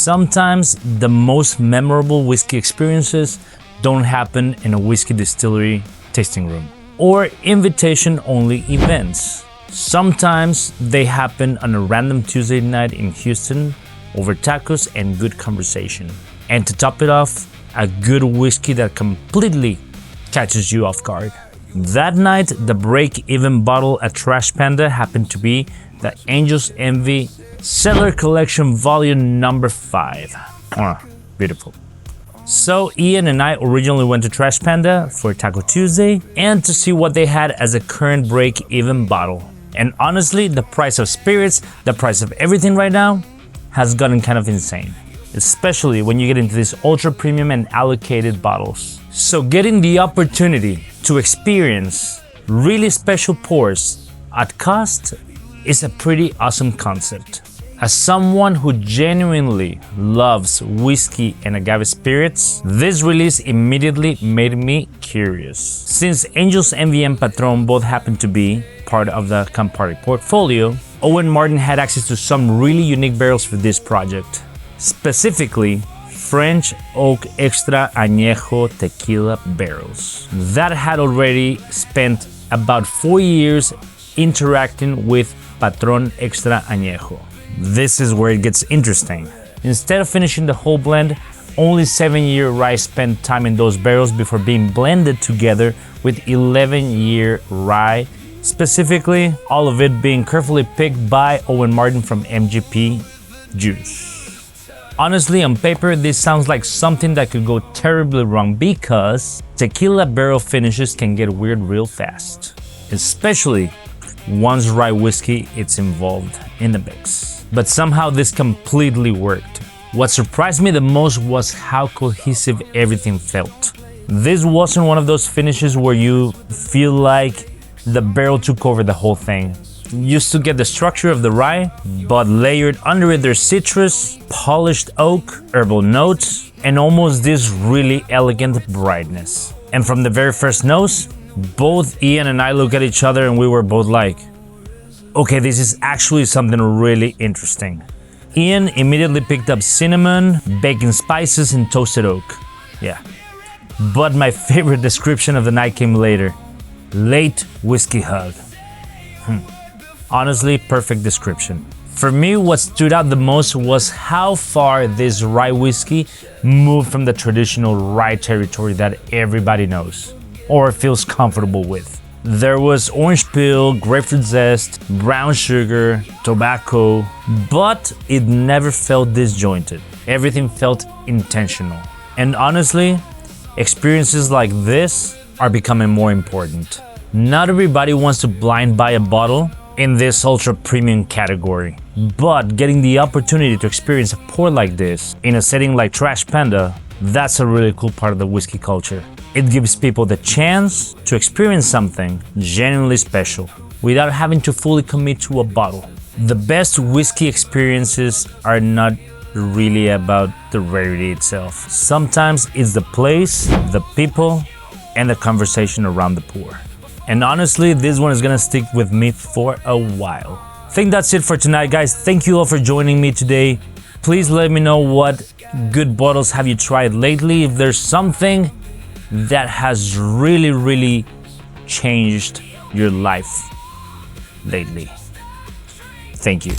Sometimes the most memorable whiskey experiences don't happen in a whiskey distillery tasting room or invitation-only events. Sometimes they happen on a random Tuesday night in Houston over tacos and good conversation. And to top it off, a good whiskey that completely catches you off guard. That night, the break-even bottle at Trash Panda happened to be the Envy Cellar Collection Volume number 5. Beautiful. So Ian and I originally went to Trash Panda for Taco Tuesday and to see what they had as a current break-even bottle. And honestly, the price of spirits, the price of everything right now, has gotten kind of insane. Especially when you get into these ultra premium and allocated bottles. So getting the opportunity to experience really special pours at cost is a pretty awesome concept. As someone who genuinely loves whiskey and agave spirits, this release immediately made me curious. Since Angel's Envy and Patron both happen to be part of the Campari portfolio, Owen Martin had access to some really unique barrels for this project. Specifically, French Oak Extra Añejo Tequila barrels that had already spent about 4 years interacting with Patrón Extra Añejo. This is where it gets interesting. Instead of finishing the whole blend, only 7-year rye spent time in those barrels before being blended together with 11-year rye, specifically all of it being carefully picked by Owen Martin from MGP Juice. Honestly, on paper, this sounds like something that could go terribly wrong because tequila barrel finishes can get weird real fast, especially once rye whiskey is involved in the mix. But somehow this completely worked. What surprised me the most was how cohesive everything felt. This wasn't one of those finishes where you feel like the barrel took over the whole thing. You still get the structure of the rye, but layered under it there's citrus, polished oak, herbal notes, and almost this really elegant brightness. And from the very first nose, both Ian and I looked at each other and we were both like, okay, this is actually something really interesting. Ian immediately picked up cinnamon, baking spices, and toasted oak. Yeah. But my favorite description of the night came later. Late whiskey hug. Honestly, perfect description. For me, what stood out the most was how far this rye whiskey moved from the traditional rye territory that everybody knows or feels comfortable with. There was orange peel, grapefruit zest, brown sugar, tobacco, but it never felt disjointed. Everything felt intentional. And honestly, experiences like this are becoming more important. Not everybody wants to blind buy a bottle in this ultra premium category, but getting the opportunity to experience a pour like this in a setting like Trash Panda, that's a really cool part of the whiskey culture. It gives people the chance to experience something genuinely special without having to fully commit to a bottle. The best whiskey experiences are not really about the rarity itself. Sometimes it's the place, the people, and the conversation around the pour. And honestly, this one is gonna stick with me for a while. I think that's it for tonight, guys. Thank you all for joining me today. Please let me know what good bottles have you tried lately. If there's something that has really changed your life lately. Thank you.